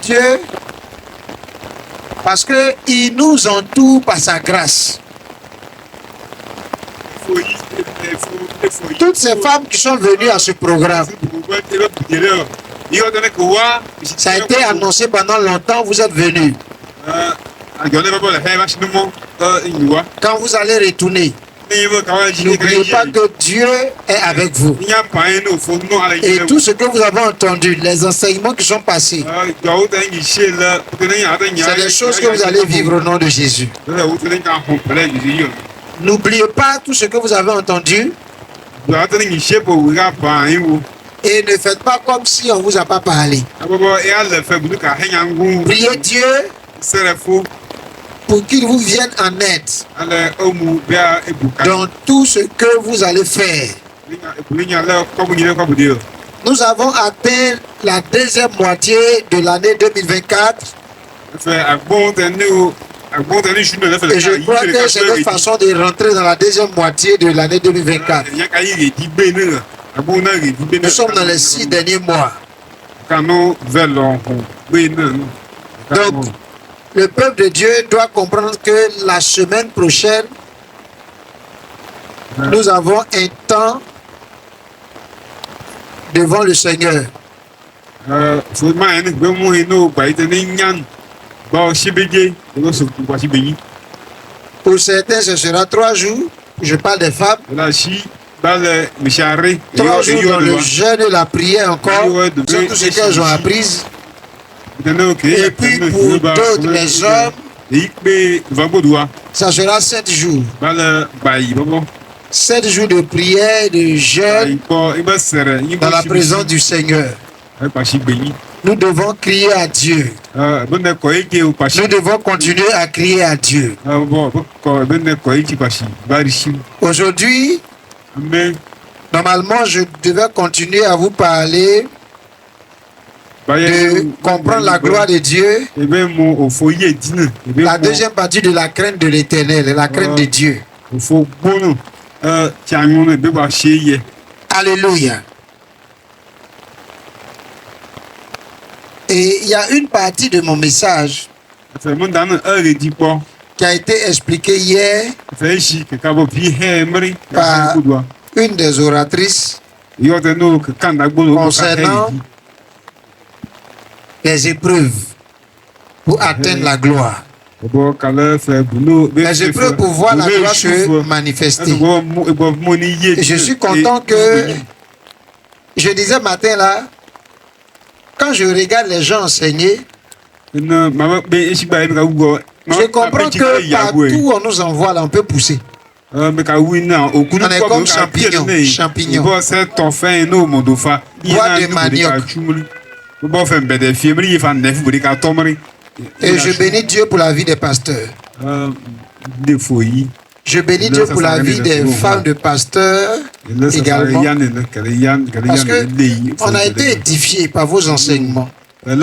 Dieu parce qu'il nous entoure par sa grâce. Toutes ces femmes qui sont venues à ce programme, ça a été annoncé pendant longtemps, vous êtes venus. Quand vous allez retourner, n'oubliez pas que Dieu est avec vous. Et tout ce que vous avez entendu, les enseignements qui sont passés, c'est des choses que vous allez vivre au nom de Jésus. N'oubliez pas tout ce que vous avez entendu. Et ne faites pas comme si on ne vous a pas parlé. Priez Dieu pour qu'il vous vienne en aide dans tout ce que vous allez faire. Nous avons atteint la deuxième moitié de l'année 2024. Et je crois que c'est notre façon de rentrer dans la deuxième moitié de l'année 2024. Nous sommes dans les 6 derniers mois. Donc, le peuple de Dieu doit comprendre que la semaine prochaine, nous avons un temps devant le Seigneur. Pour certains, ce sera 3 jours. Je parle des femmes. 3 jours dans le jeûne et la prière encore. C'est tout ce qu'elles ont appris. Et puis pour d'autres, les hommes, ça sera 7 jours. 7 jours de prière, de jeûne, dans la présence du Seigneur. Nous devons crier à Dieu. Nous devons continuer à crier à Dieu. Aujourd'hui, normalement, je devais continuer à vous parler de comprendre la gloire de Dieu. La deuxième partie de la crainte de l'Éternel, la crainte de Dieu. Alléluia. Et il y a une partie de mon message qui a été expliquée hier par une des oratrices concernant les épreuves pour atteindre la gloire. Les épreuves pour voir la gloire se manifester. Et je suis content que, je disais matin là, quand je regarde les gens enseigner, je comprends que partout où on nous envoie là, on peut pousser. On est comme champignons. Bois de manioc. Et je bénis Dieu pour la vie des pasteurs. Je bénis Dieu pour la vie des femmes de pasteurs également. Parce qu'on a été édifiés par vos enseignements. On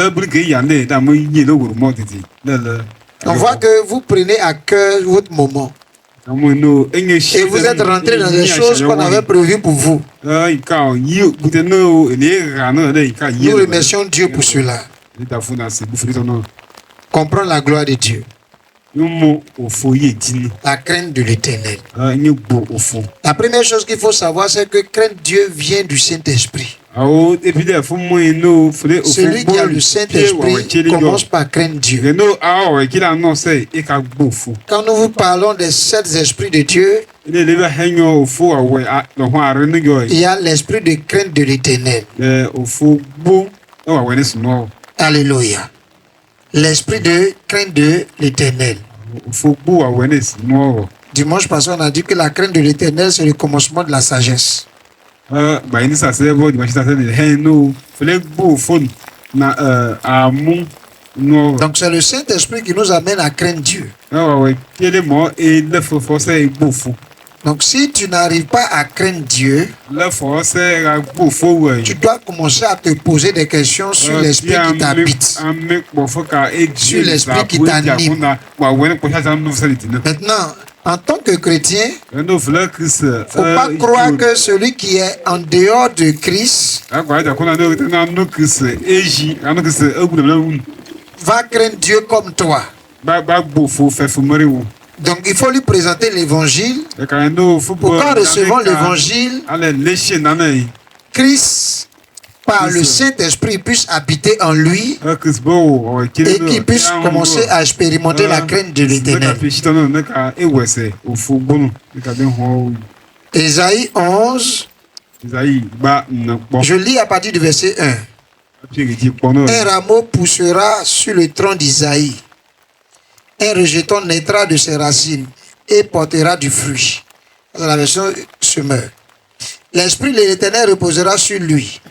voit que vous prenez à cœur votre moment. Et vous êtes rentré dans des choses qu'on avait prévues pour vous. Nous remercions Dieu pour cela. Comprendre la gloire de Dieu. La crainte de l'Éternel. La première chose qu'il faut savoir, c'est que craindre Dieu vient du Saint-Esprit. Celui qui a le Saint-Esprit commence par craindre Dieu. Quand nous vous parlons des 7 esprits de Dieu, il y a l'esprit de crainte de l'Éternel. Alléluia. L'esprit de crainte de l'Éternel. Dimanche passé, on a dit que la crainte de l'Éternel, c'est le commencement de la sagesse. Donc c'est le Saint-Esprit qui nous amène à craindre Dieu. Donc si tu n'arrives pas à craindre Dieu, tu dois commencer à te poser des questions sur l'esprit qui t'habite, sur l'esprit qui t'anime. Maintenant, en tant que chrétien, il ne faut pas croire que celui qui est en dehors de Christ va craindre Dieu comme toi. Donc il faut lui présenter l'évangile. Pour qu'en recevant l'évangile, Christ, par le Saint-Esprit, puisse habiter en lui et qu'il puisse commencer à expérimenter la crainte de l'Éternel. Ésaïe 11, je lis à partir du verset 1. Un rameau poussera sur le tronc d'Isaïe. Un rejeton naîtra de ses racines et portera du fruit. Dans la version semeur. L'Esprit de l'Éternel reposera sur lui.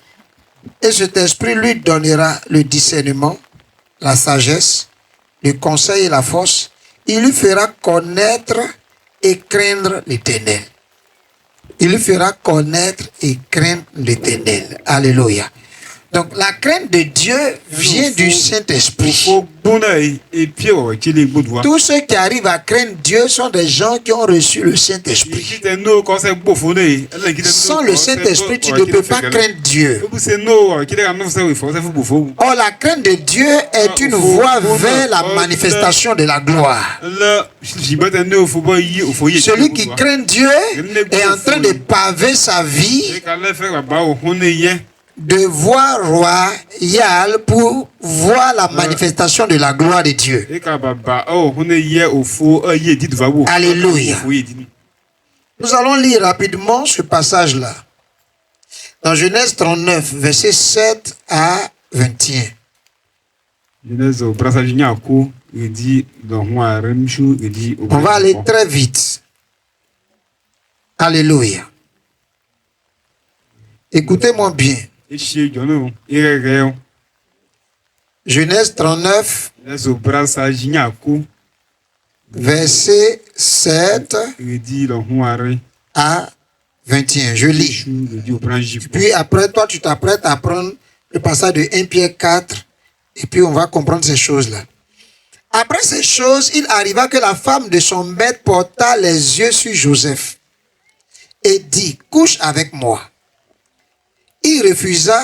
Et cet Esprit lui donnera le discernement, la sagesse, le conseil et la force. Il lui fera connaître et craindre l'Éternel. Il lui fera connaître et craindre l'Éternel. Alléluia. Donc la crainte de Dieu vient du Saint-Esprit. Tous ceux qui arrivent à craindre Dieu sont des gens qui ont reçu le Saint-Esprit. Sans le Saint-Esprit, tu ne peux pas craindre Dieu. Or, la crainte de Dieu est une voie vers la manifestation de la gloire. Celui qui craint Dieu est en train de paver sa vie de voie royale pour voir la manifestation de la gloire de Dieu. Alléluia. Nous allons lire rapidement ce passage-là. Dans Genèse 39, versets 7 à 21. On va aller très vite. Alléluia. Écoutez-moi bien. Genèse 39, verset 7 à 21. Je lis. Puis après, toi, tu t'apprêtes à prendre le passage de 1 Pierre 4 et puis on va comprendre ces choses-là. Après ces choses, il arriva que la femme de son maître porta les yeux sur Joseph et dit, couche avec moi. Il refusa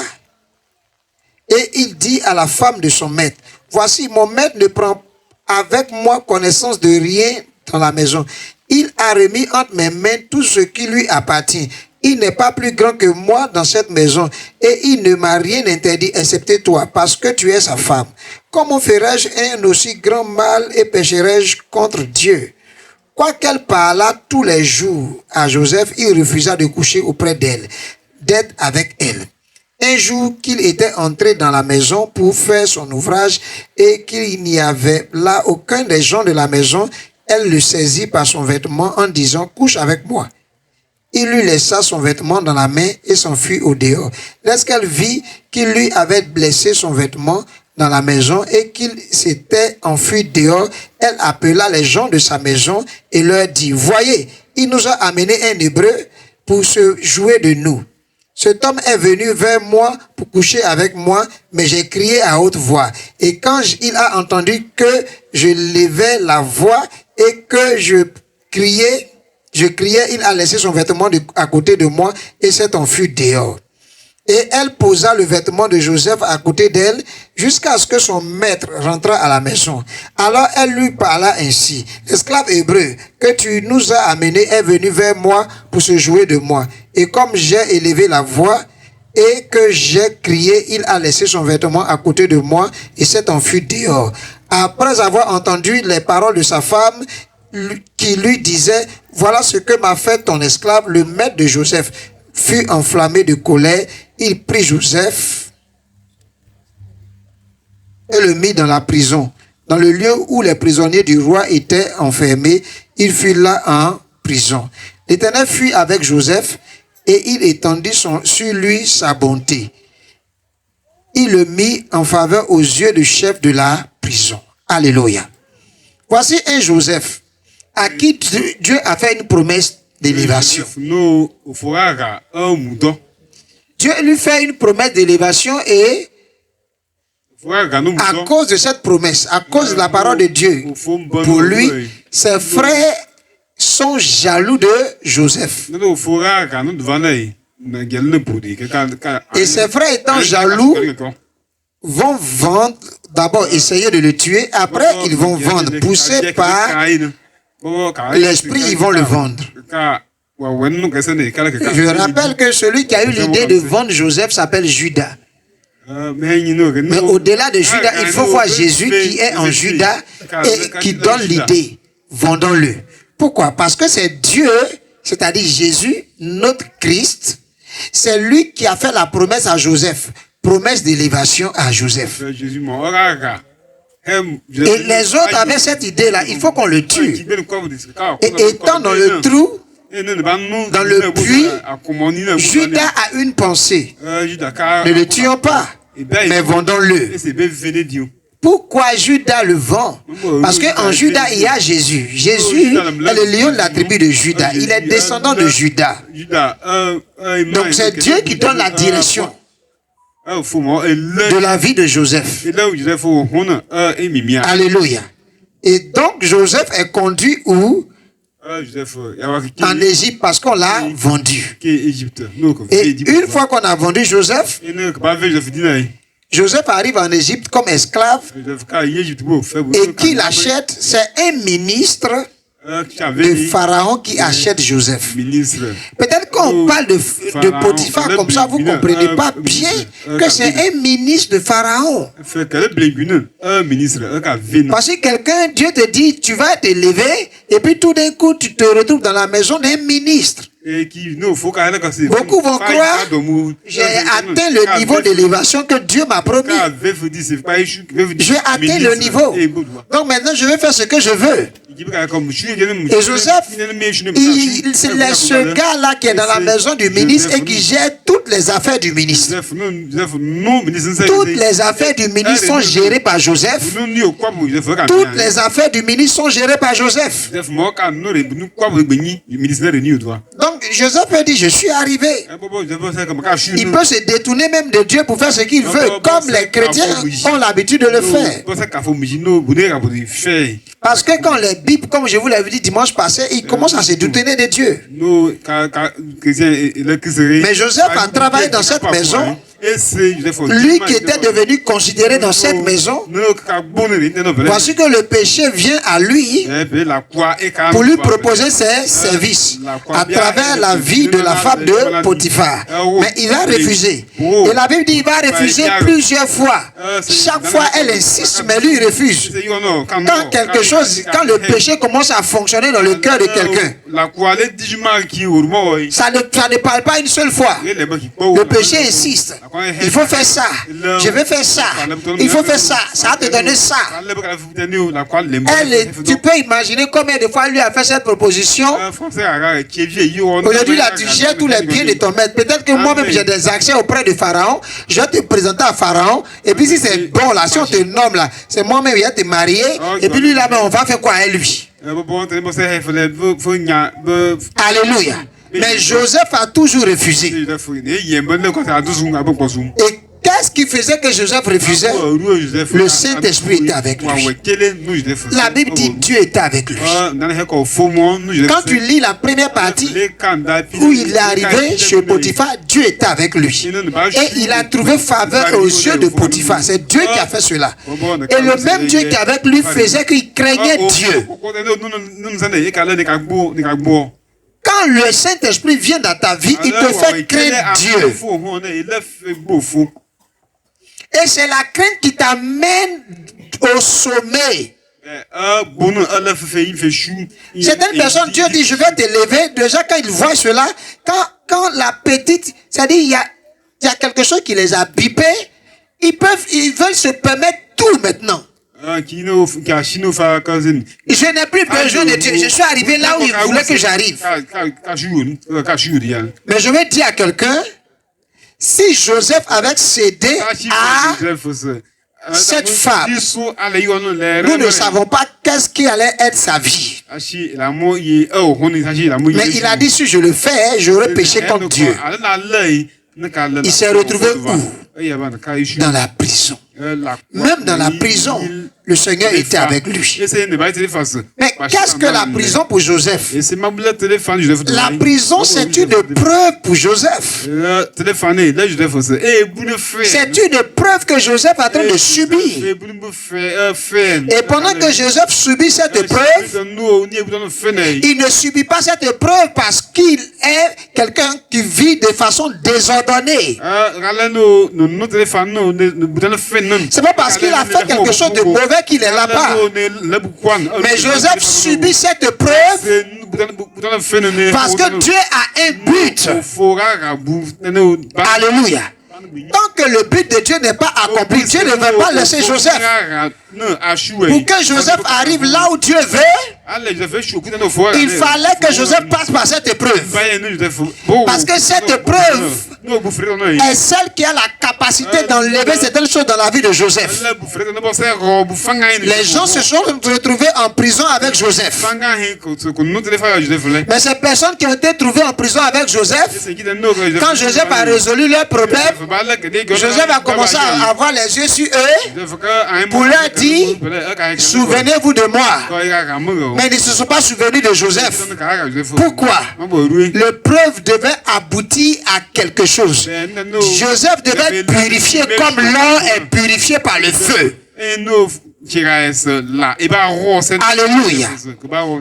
et il dit à la femme de son maître, voici, mon maître ne prend avec moi connaissance de rien dans la maison. Il a remis entre mes mains tout ce qui lui appartient. Il n'est pas plus grand que moi dans cette maison et il ne m'a rien interdit excepté toi parce que tu es sa femme. Comment ferais-je un aussi grand mal et pécherais-je contre Dieu? Quoiqu'elle parlât tous les jours à Joseph, il refusa de coucher auprès d'elle, d'être avec elle. Un jour qu'il était entré dans la maison pour faire son ouvrage et qu'il n'y avait là aucun des gens de la maison, elle le saisit par son vêtement en disant, couche avec moi. Il lui laissa son vêtement dans la main et s'enfuit au dehors. Lorsqu'elle vit qu'il lui avait blessé son vêtement dans la maison et qu'il s'était enfui dehors, elle appela les gens de sa maison et leur dit, voyez, il nous a amené un Hébreu pour se jouer de nous. Cet homme est venu vers moi pour coucher avec moi, mais j'ai crié à haute voix. Et quand il a entendu que je levais la voix et que je criais, il a laissé son vêtement à côté de moi et s'est enfui dehors. Et elle posa le vêtement de Joseph à côté d'elle jusqu'à ce que son maître rentrât à la maison. Alors elle lui parla ainsi. L'esclave hébreu que tu nous as amené est venu vers moi pour se jouer de moi. Et comme j'ai élevé la voix et que j'ai crié, il a laissé son vêtement à côté de moi et s'est enfui dehors. Après avoir entendu les paroles de sa femme qui lui disait, voilà ce que m'a fait ton esclave, le maître de Joseph fut enflammé de colère. Il prit Joseph et le mit dans la prison. Dans le lieu où les prisonniers du roi étaient enfermés, il fut là en prison. L'Éternel fut avec Joseph et il étendit sur lui sa bonté. Il le mit en faveur aux yeux du chef de la prison. Alléluia. Voici un Joseph à qui Dieu a fait une promesse d'élévation. Dieu lui fait une promesse d'élévation et à cause de cette promesse, à cause de la parole de Dieu, pour lui, ses frères sont jaloux de Joseph. Et ses frères étant jaloux, vont vendre, d'abord essayer de le tuer, après ils vont vendre, poussés par l'esprit, ils vont le vendre. Je rappelle que celui qui a eu l'idée de vendre Joseph s'appelle Judas. Mais au-delà de Judas, il faut voir Jésus qui est en Judas et qui donne l'idée. Vendons-le. Pourquoi? Parce que c'est Dieu, c'est-à-dire Jésus, notre Christ, c'est lui qui a fait la promesse à Joseph. Promesse d'élévation à Joseph. Et les autres avaient cette idée-là, il faut qu'on le tue. Et étant dans le trou, dans le puits, Judas a une pensée. Ne le tuons pas, mais vendons-le. Pourquoi Judas le vend? Parce qu'en Judas, il y a Jésus. Jésus est le lion de la tribu de Judas. Il est descendant de Judas. Donc c'est Dieu qui donne la direction de la vie de Joseph. Alléluia. Et donc Joseph est conduit où? En Égypte, parce qu'on l'a vendu. Et une fois qu'on a vendu Joseph, Joseph arrive en Égypte comme esclave. Et qui l'achète? C'est un ministre de Pharaon qui achète Joseph. Peut-être qu'on parle de Potiphar comme ça, vous ne comprenez pas bien que c'est un ministre de Pharaon. Parce que quelqu'un, Dieu te dit, tu vas t'élever, et puis tout d'un coup, tu te retrouves dans la maison d'un ministre. Beaucoup vont croire, j'ai atteint le niveau d'élévation que Dieu m'a promis. J'ai atteint le niveau. Donc maintenant, je vais faire ce que je veux. Et Joseph, c'est ce gars-là qui est dans la maison du ministre et qui gère toutes les affaires du ministre. Toutes les affaires du ministre sont gérées par Joseph. Toutes les affaires du ministre sont gérées par Joseph. Donc Joseph a dit, je suis arrivé. Il peut se détourner même de Dieu pour faire ce qu'il veut, comme les chrétiens ont l'habitude de le faire. Parce que quand les Bibles, comme je vous l'avais dit dimanche passé, ils commencent à se détourner de Dieu. Mais Joseph a travaillé dans cette maison. Lui qui était devenu considéré dans cette maison, voici que le péché vient à lui pour lui proposer ses services à travers la vie de la femme de Potiphar. Mais il a refusé. Et la Bible dit qu'il va refuser plusieurs fois. Chaque fois, elle insiste, mais lui, il refuse. Quand le péché commence à fonctionner dans le cœur de quelqu'un, ça ne parle pas une seule fois. Le péché insiste. Il faut faire ça. Je vais faire ça. Il faut faire ça. Ça va te donner ça. Tu peux imaginer combien de fois lui a fait cette proposition. Aujourd'hui, là, tu gères tous les biens de ton maître. Peut-être que moi-même, j'ai des accès auprès de Pharaon. Je vais te présenter à Pharaon. Et puis, si c'est bon, là, si on te nomme, là, c'est moi-même, il va te marier. Et puis, lui, là, on va faire quoi avec lui? Alléluia. Mais Joseph a toujours refusé. Et qu'est-ce qui faisait que Joseph refusait? Le Saint-Esprit était avec lui. La Bible dit Dieu était avec lui. Quand tu lis la première partie où il est arrivé chez Potiphar, Dieu était avec lui. Et il a trouvé faveur aux yeux de Potiphar. C'est Dieu qui a fait cela. Et le même Dieu qui est avec lui faisait qu'il craignait Dieu. Quand le Saint-Esprit vient dans ta vie, il te fait craindre Dieu. Et c'est la crainte qui t'amène au sommet. Certaines personnes, Dieu dit, je vais t'élever. Déjà, quand ils voient cela, quand la petite, c'est-à-dire, il y a quelque chose qui les a bipés, ils veulent se permettre tout maintenant. Je n'ai plus besoin de Dieu. Je suis arrivé là où il voulait que j'arrive. Mais je vais dire à quelqu'un, si Joseph avait cédé à cette femme, nous ne savons pas qu'est-ce qui allait être sa vie. Mais il a dit, si je le fais, j'aurai péché contre Dieu. Il s'est retrouvé où? Dans la prison. Même dans la prison, le Seigneur était avec lui. Mais qu'est-ce que la prison pour Joseph? La prison, c'est une preuve pour Joseph. C'est une preuve que Joseph est en train de subir. Et pendant que Joseph subit cette épreuve, il ne subit pas cette épreuve parce qu'il est quelqu'un qui vit de façon désordonnée. C'est pas parce qu'il a fait quelque chose de mauvais qu'il est là-bas. Mais Joseph subit cette épreuve parce que Dieu a un but. Alléluia. Tant que le but de Dieu n'est pas accompli, Dieu ne va pas laisser Joseph. Pour que Joseph arrive là où Dieu veut, il fallait que Joseph passe par cette épreuve. Parce que cette épreuve est celle qui a la capacité d'enlever certaines choses dans la vie de Joseph. Les gens se sont retrouvés en prison avec Joseph. Mais ces personnes qui ont été trouvées en prison avec Joseph, quand Joseph a résolu leurs problèmes, Joseph a commencé à avoir les yeux sur eux pour leur dire, souvenez-vous de moi. Mais ils ne se sont pas souvenus de Joseph. Pourquoi? L'épreuve devait aboutir à quelque chose. Joseph devait être purifié comme l'or est purifié par le feu. Alléluia.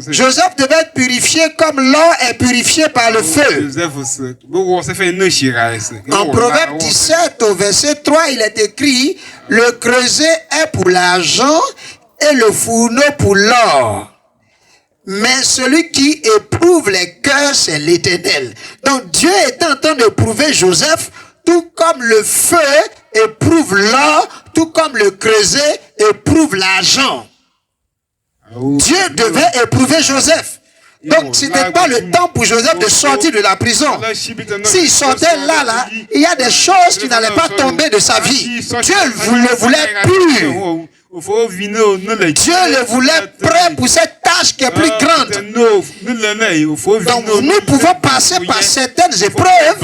Joseph devait être purifié comme l'or est purifié par le feu. En Proverbe 17 au verset 3, il est écrit, le creuset est pour l'argent et le fourneau pour l'or. Mais celui qui éprouve les cœurs, c'est l'Éternel. Donc Dieu est en train de prouver Joseph, tout comme le feu éprouve l'or, tout comme le creuset éprouve l'argent. Dieu devait éprouver Joseph. Donc, ce n'était pas le temps pour Joseph de sortir de la prison. S'il sortait là, il y a des choses qui n'allaient pas tomber de sa vie. Dieu le voulait pur. Dieu le voulait prêt pour cette tâche qui est plus grande. Donc nous pouvons passer par certaines épreuves,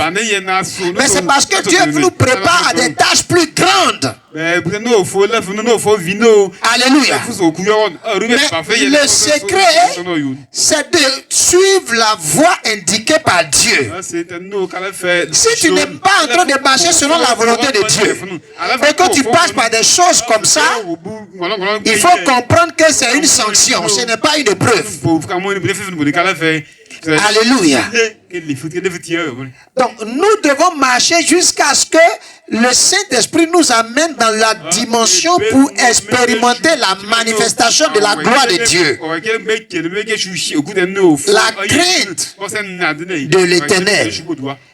mais c'est parce que Dieu nous prépare à des tâches plus grandes. Alléluia. Mais le secret, c'est de suivre la voie indiquée par Dieu. Si tu n'es pas en train de marcher selon la volonté de Dieu, et que tu passes par des choses comme ça, il faut comprendre que c'est une sanction, ce n'est pas une épreuve. Alléluia. Donc nous devons marcher jusqu'à ce que le Saint-Esprit nous amène dans la dimension pour expérimenter la manifestation de la gloire de Dieu. La crainte de l'Éternel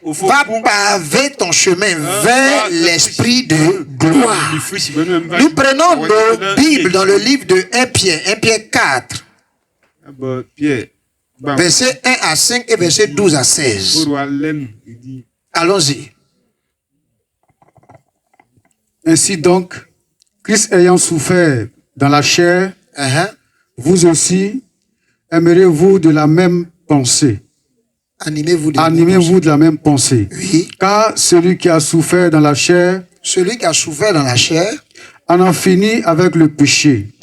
va paver ton chemin vers l'Esprit de gloire. Nous prenons nos Bibles dans le livre de 1 Pierre 4. Verset 1 à 5 et verset 12 à 16. Allons-y. Ainsi donc, Christ ayant souffert dans la chair, vous aussi, aimerez-vous de la même pensée. Animez-vous de la même pensée. Oui. Car celui qui a souffert dans la chair, en a fini avec le péché.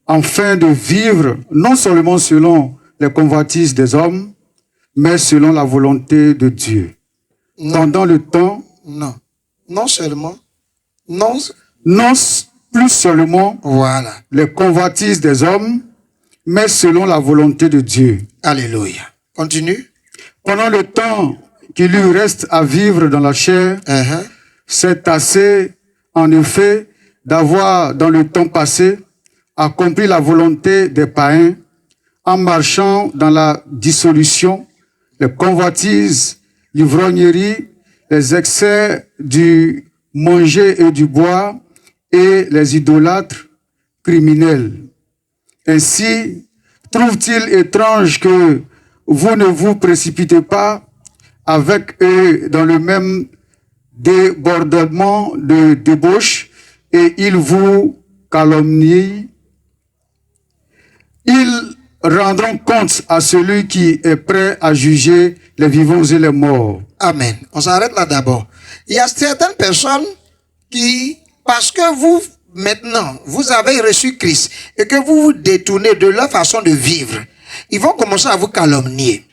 Afin de vivre non seulement selon les convoitises des hommes, mais selon la volonté de Dieu. Pendant le temps, non plus seulement les convoitises des hommes, mais selon la volonté de Dieu. Alléluia. Continue. Pendant le temps qu'il lui reste à vivre dans la chair, c'est assez, en effet, d'avoir dans le temps passé accompli la volonté des païens en marchant dans la dissolution, les convoitises, l'ivrognerie, les excès du manger et du boire et les idolâtres criminels. Ainsi, trouve-t-il étrange que vous ne vous précipitez pas avec eux dans le même débordement de débauche et ils vous calomnient? Ils rendront compte à celui qui est prêt à juger les vivants et les morts. Amen. On s'arrête là d'abord. Il y a certaines personnes qui, parce que vous, maintenant, vous avez reçu Christ et que vous vous détournez de leur façon de vivre, ils vont commencer à vous calomnier.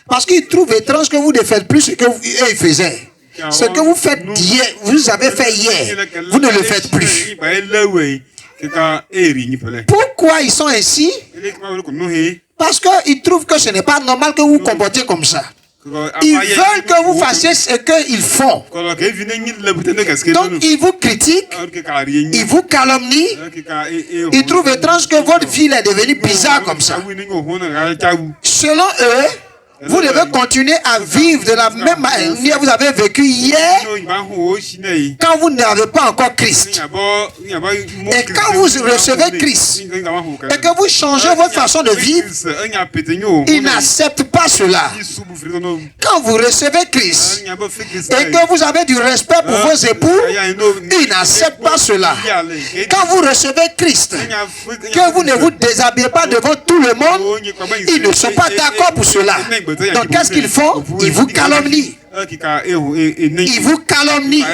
Parce qu'ils trouvent étrange que vous ne faites plus ce qu'ils faisaient. Ce que vous faites hier, vous avez fait hier, vous ne le faites plus. Pourquoi ils sont ainsi? Parce qu'ils trouvent que ce n'est pas normal que vous vous comportiez comme ça. Ils veulent que vous fassiez ce qu'ils font. Donc ils vous critiquent, ils vous calomnient, ils trouvent étrange que votre vie est devenue bizarre comme ça. Selon eux, vous devez continuer à vivre de la même manière que vous avez vécu hier quand vous n'avez pas encore Christ. Et quand vous recevez Christ et que vous changez votre façon de vivre, ils n'acceptent pas cela. Quand vous recevez Christ et que vous avez du respect pour vos époux, ils n'acceptent pas cela. Quand vous recevez Christ, que vous ne vous déshabillez pas devant tout le monde, ils ne sont pas d'accord pour cela. Donc qu'est-ce qu'ils font? Ils vous calomnient. Ils vous calomnient.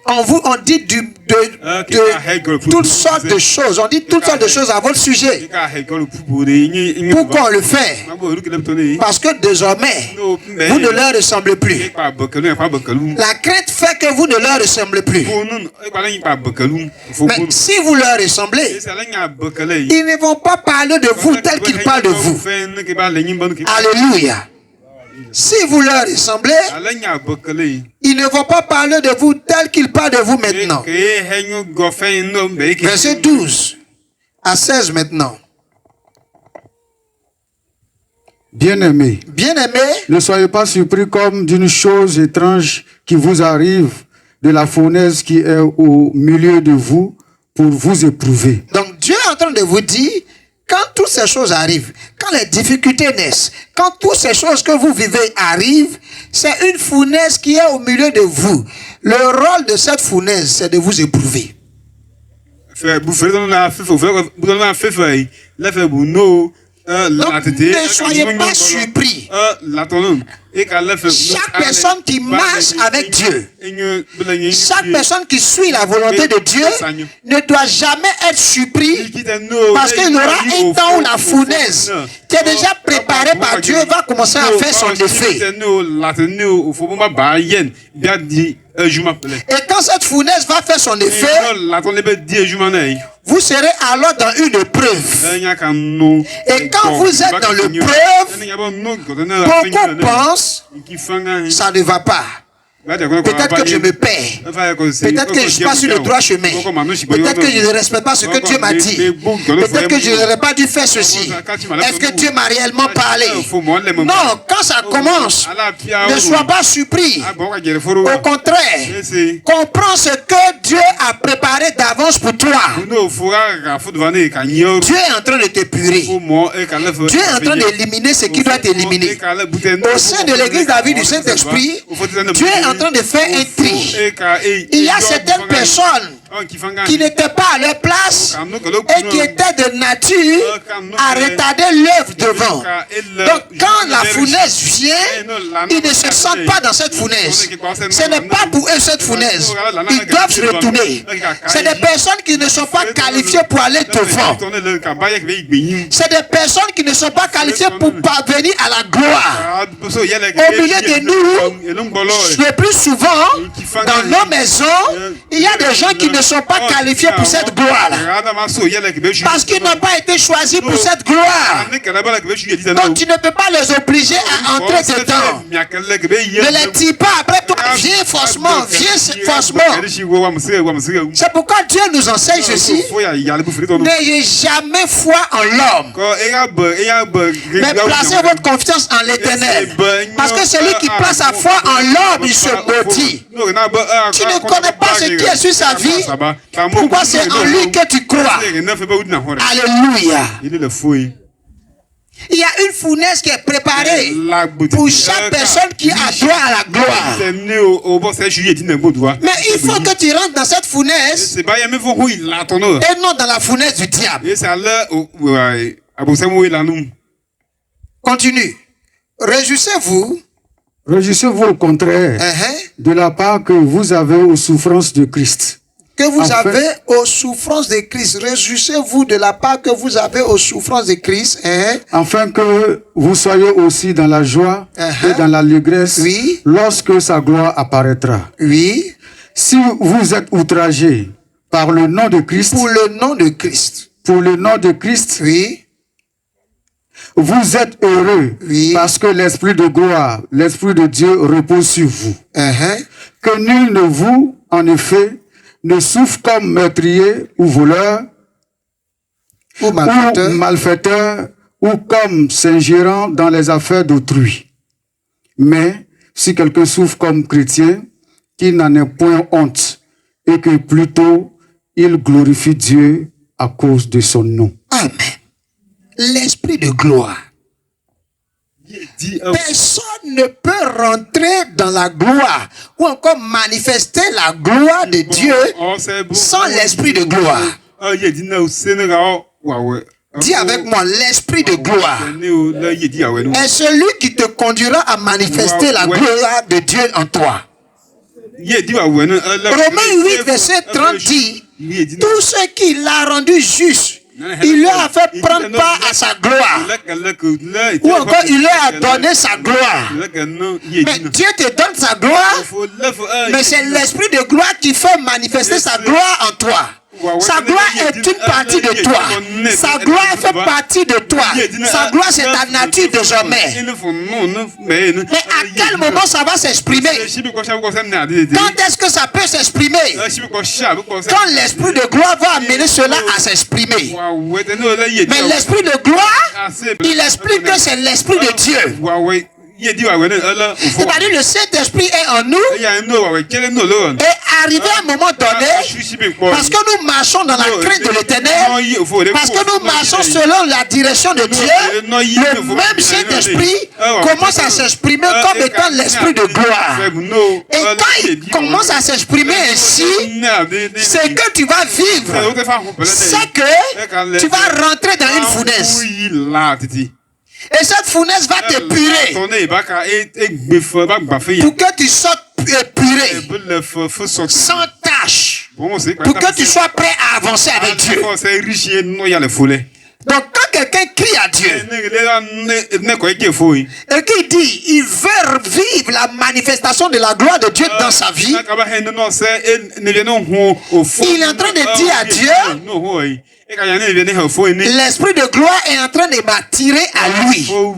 On dit toutes sortes de choses. On dit toutes sortes de choses à votre sujet. Pourquoi on le fait? Parce que désormais, vous ne leur ressemblez plus. La crainte fait que vous ne leur ressemblez plus. Mais si vous leur ressemblez, ils ne vont pas parler de vous tel qu'ils parlent de vous. Alléluia. Si vous leur ressemblez, ils ne vont pas parler de vous tel qu'ils parlent de vous maintenant. Verset 12 à 16 maintenant. Bien-aimés, ne soyez pas surpris comme d'une chose étrange qui vous arrive de la fournaise qui est au milieu de vous pour vous éprouver. Donc Dieu est en train de vous dire, quand toutes ces choses arrivent, quand les difficultés naissent, quand toutes ces choses que vous vivez arrivent, c'est une fournaise qui est au milieu de vous. Le rôle de cette fournaise, c'est de vous éprouver. Donc, ne soyez pas surpris. Chaque personne qui marche avec Dieu, chaque personne qui suit la volonté de Dieu ne doit jamais être surpris parce qu'il aura un temps où la fournaise qui est déjà préparée par Dieu va commencer à faire son effet. Et quand cette fournaise va faire son effet, vous serez alors dans une épreuve. Et quand vous êtes dans l'épreuve, beaucoup pensent ça ne va pas. Peut-être que je me perds. Peut-être que je suis pas sur le droit chemin. Peut-être que je ne respecte pas ce que Dieu m'a dit. Peut-être que je n'aurais pas dû faire ceci. Est-ce que Dieu m'a réellement parlé? Non, quand ça commence, ne sois pas surpris. Au contraire, comprends ce que Dieu a préparé d'avance pour toi. Dieu est en train de t'épurer. Dieu est en train d'éliminer ce qui doit t'éliminer. Au sein de l'église de la vie du Saint-Esprit, Dieu est en train de faire un tri. Il y a certaines personnes qui n'étaient pas à leur place et qui étaient de nature à retarder l'œuvre devant. Donc quand la fournaise vient, ils ne se sentent pas dans cette fournaise. Ce n'est pas pour eux cette fournaise. Ils doivent se retourner. C'est des personnes qui ne sont pas qualifiées pour aller devant. C'est des personnes qui ne sont pas qualifiées pour parvenir à la gloire. Au milieu de nous, le plus souvent, dans nos maisons, il y a des gens qui ne sont pas qualifiés pour cette gloire. Parce qu'ils n'ont pas été choisis pour cette gloire. Donc tu ne peux pas les obliger à entrer dedans. Ne les dis pas après toi, viens forcément, viens forcément. C'est pourquoi Dieu nous enseigne ceci. N'ayez jamais foi en l'homme, mais placez votre confiance en l'Éternel. Parce que celui qui place sa foi en l'homme, il se maudit. Tu ne connais pas ce qui est sur sa vie. Pourquoi c'est en lui que tu crois? Alléluia. Il y a une fournaise qui est préparée pour chaque personne qui a droit à la gloire. Mais il faut que tu rentres dans cette fournaise et non dans la fournaise du diable. Continue. Réjouissez-vous Réjouissez-vous au contraire de la part que vous avez aux souffrances de Christ. Que vous avez aux souffrances de Christ. Réjouissez-vous de la part que vous avez aux souffrances de Christ. Afin que vous soyez aussi dans la joie et dans l'allégresse lorsque sa gloire apparaîtra. Oui. Si vous êtes outragés par le nom de Christ. Pour le nom de Christ. Pour le nom de Christ. Oui. Vous êtes heureux parce que l'Esprit de gloire, l'Esprit de Dieu repose sur vous. Que nul de vous, en effet, ne souffre comme meurtrier ou voleur ou malfaiteur ou comme s'ingérant dans les affaires d'autrui. Mais si quelqu'un souffre comme chrétien, qu'il n'en ait point honte et que plutôt il glorifie Dieu à cause de son nom. Amen. L'Esprit de gloire. Personne ne peut rentrer dans la gloire ou encore manifester la gloire de Dieu sans l'Esprit de gloire. Dis avec moi, l'Esprit de gloire est celui qui te conduira à manifester la gloire de Dieu en toi. Romains 8, verset 30 dit, tout ce qui l'a rendu juste, il lui a fait prendre part à sa gloire. Ou encore, il lui a donné sa gloire. Mais Dieu te donne sa gloire, mais c'est l'Esprit de gloire qui fait manifester sa gloire en toi. Sa gloire est une partie de toi. Sa gloire fait partie de toi. Sa gloire, c'est ta nature désormais. Mais à quel moment ça va s'exprimer? Quand est-ce que ça peut s'exprimer? Quand l'Esprit de gloire va amener cela à s'exprimer. Mais l'Esprit de gloire, il explique que c'est l'Esprit de Dieu. C'est-à-dire le Saint-Esprit est en nous et arrivé à un moment donné, parce que nous marchons dans la crainte de l'Éternel, parce que nous marchons selon la direction de Dieu, le même Saint-Esprit commence à s'exprimer comme étant l'Esprit de gloire. Et quand il commence à s'exprimer ainsi, ce que tu vas vivre, c'est que tu vas rentrer dans une fournaise. Et cette fournaise va te purer pour que tu sois puré, sans tâche, pour que tu sois prêt à avancer avec Dieu. Donc quand quelqu'un crie à Dieu et qu'il dit il veut vivre la manifestation de la gloire de Dieu dans sa vie, il est en train de dire à Dieu, l'Esprit de gloire est en train de m'attirer à lui. Tant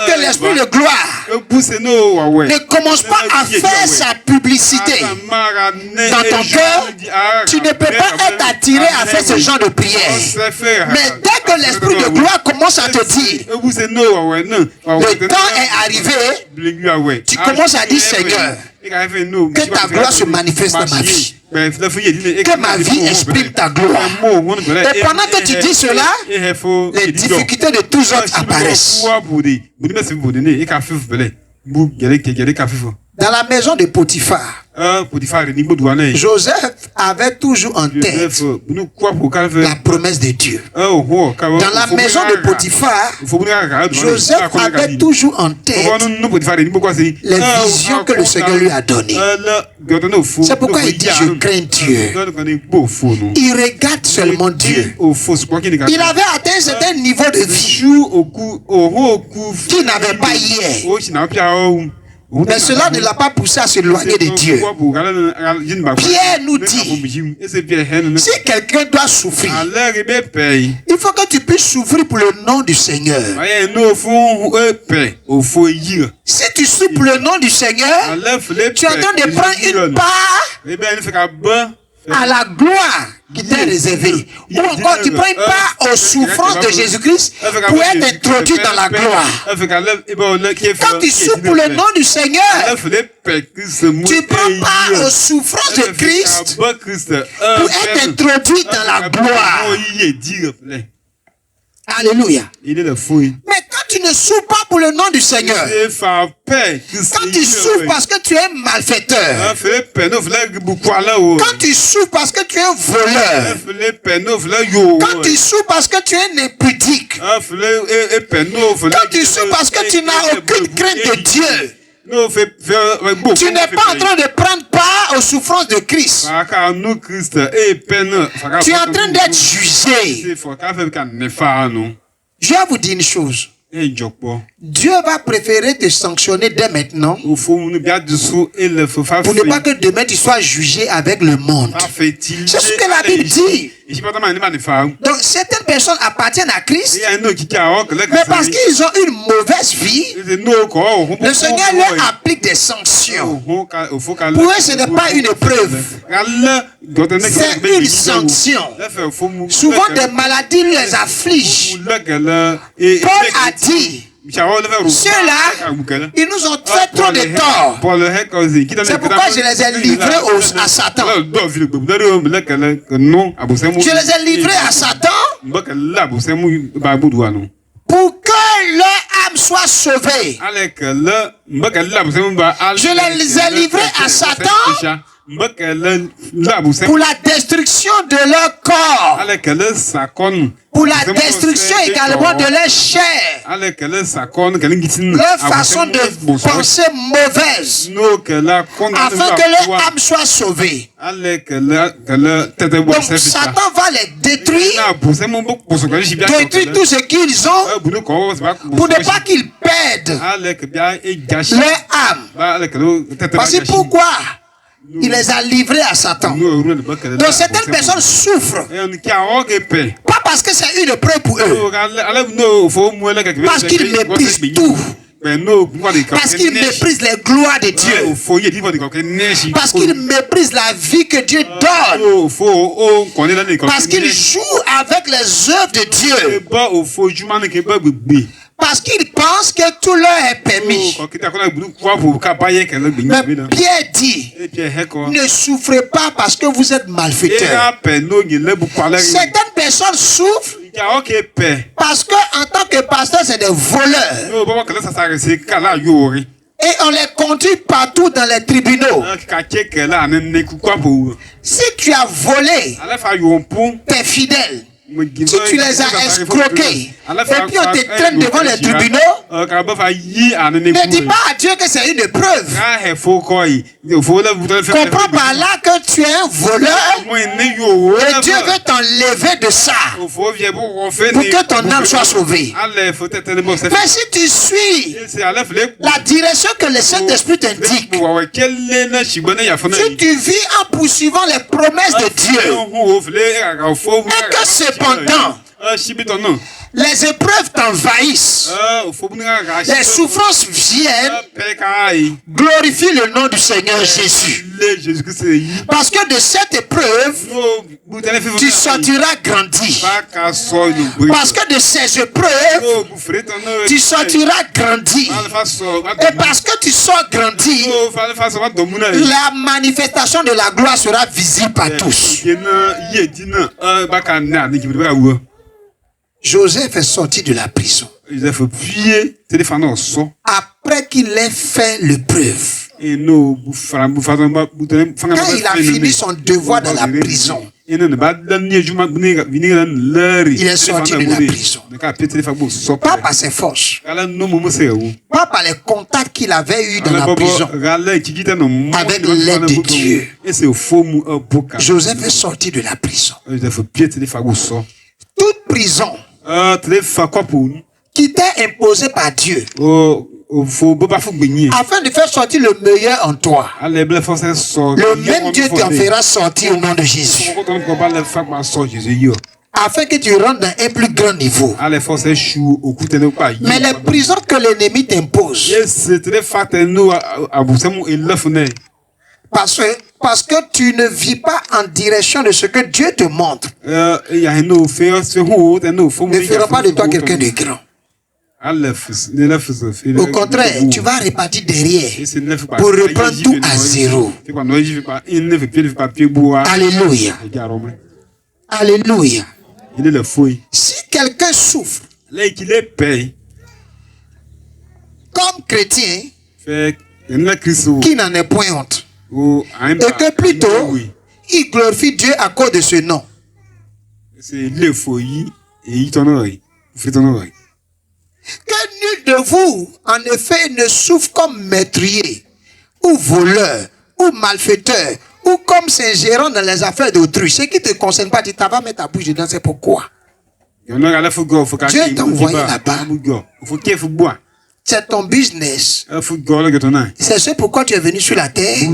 que l'Esprit de gloire ne commence pas à faire sa publicité dans ton cœur, tu ne peux pas être attiré à faire ce genre de prière. Mais dès que l'Esprit de gloire commence à te dire le temps est arrivé, tu commences à dire Seigneur, que ta gloire se manifeste dans ma vie. Que ma vie exprime ta gloire. Et pendant que tu dis cela, les difficultés de tous autres apparaissent. Dans la maison de Potiphar, Joseph avait toujours en tête la promesse de Dieu. Dans la maison de Potiphar, Joseph avait toujours en tête les visions que le Seigneur lui a données. C'est pourquoi il dit je crains Dieu. Il regarde seulement Dieu. Il avait atteint un certain niveau de vie qu'il n'avait pas hier. Mais cela ne l'a pas poussé à s'éloigner de Dieu. Pierre nous dit, si quelqu'un doit souffrir, il faut que tu puisses souffrir pour le nom du Seigneur. Si tu souffres pour le nom du Seigneur, tu es en train de prendre une part à la gloire qui t'est réservée. Ou encore tu prends une part aux souffrances de Jésus-Christ pour être introduit dans la gloire. Quand tu souffres pour le nom du Seigneur, tu prends part aux souffrances de Christ pour être introduit dans la gloire. Alléluia. Mais quand tu ne souffres pas pour le nom du Seigneur, quand tu souffres parce que tu es malfaiteur, quand tu souffres parce que tu es voleur, quand tu souffres parce que tu es impudique, quand tu souffres parce que tu n'as aucune crainte de Dieu, tu n'es pas en train de prendre part aux souffrances de Christ. Tu es en train d'être jugé. Je vais vous dire une chose. Dieu va préférer te sanctionner dès maintenant pour ne pas que demain tu sois jugé avec le monde. C'est ce que la Bible dit. Donc certaines personnes appartiennent à Christ, mais parce qu'ils ont une mauvaise vie, le Seigneur leur applique des sanctions. Pour eux, ce n'est pas une épreuve, c'est une sanction. Souvent des maladies les affligent. Paul a dit, ceux-là, ils nous ont fait trop de tort. C'est pourquoi je les ai livrés à Satan. Je les ai livrés à Satan pour que leur âme soit sauvée. Je les ai livrés à Satan pour la destruction de leur corps, pour la destruction également de leur chair, leur façon de penser mauvaise, afin que leur âme soit sauvée. Donc Satan va les détruire, détruire tout ce qu'ils ont, pour ne pas qu'ils perdent leur âme. Voici pourquoi il les a livrés à Satan. Donc certaines personnes souffrent, pas parce que c'est une épreuve pour eux, parce qu'ils méprisent tout, parce qu'ils méprisent les gloires de Dieu, parce qu'ils méprisent la vie que Dieu donne, parce qu'ils jouent avec les œuvres de Dieu, parce qu'ils pensent que tout leur est permis. Mais Pierre dit, ne souffrez pas parce que vous êtes malfaiteurs. Certaines personnes souffrent parce qu'en tant que pasteur, c'est des voleurs. Et on les conduit partout dans les tribunaux. Si tu as volé tes fidèles, si tu les as escroqués, et puis on te traîne devant les tribunaux, ne dis pas à Dieu que c'est une épreuve. Comprends par là que tu es un voleur, et Dieu veut t'enlever de ça, pour que ton âme soit sauvée. Mais si tu suis la direction que le Saint-Esprit t'indique, si tu vis en poursuivant les promesses de Dieu, et que cependant les épreuves t'envahissent, les souffrances viennent, glorifie le nom du Seigneur Jésus. Parce que de cette épreuve, tu sortiras grandi. Parce que de ces épreuves, tu sortiras grandi. Et parce que tu sors grandi, la manifestation de la gloire sera visible par tous. Joseph est sorti de la prison après qu'il ait fait l'épreuve. Quand il a fini son devoir dans la prison, il est sorti de la prison. Pas par ses forces, pas par les contacts qu'il avait eus dans la prison, avec l'aide de Dieu. Joseph est sorti de la prison. Toute prison qui t'est imposée par Dieu, afin de faire sortir le meilleur en toi, le même Dieu t'en fera sortir au nom de Jésus, afin que tu rentres dans un plus grand niveau. Mais les prisons que l'ennemi t'impose, parce que tu ne vis pas en direction de ce que Dieu te montre, ne fera pas de toi quelqu'un de grand. Au contraire, tu vas repartir derrière pour reprendre tout à zéro. Alléluia. Alléluia. Si quelqu'un souffre, comme chrétien qui n'en est point honte. Et que plutôt, il glorifie Dieu à cause de ce nom. Que nul de vous, en effet, ne souffre comme meurtrier, ou voleur, ou malfaiteur, ou comme s'ingérant dans les affaires d'autrui. Ce qui ne te concerne pas, tu vas mettre ta bouche dedans, c'est pourquoi. Dieu t'a envoyé là-bas. C'est ton business. C'est ce pourquoi tu es venu sur la terre.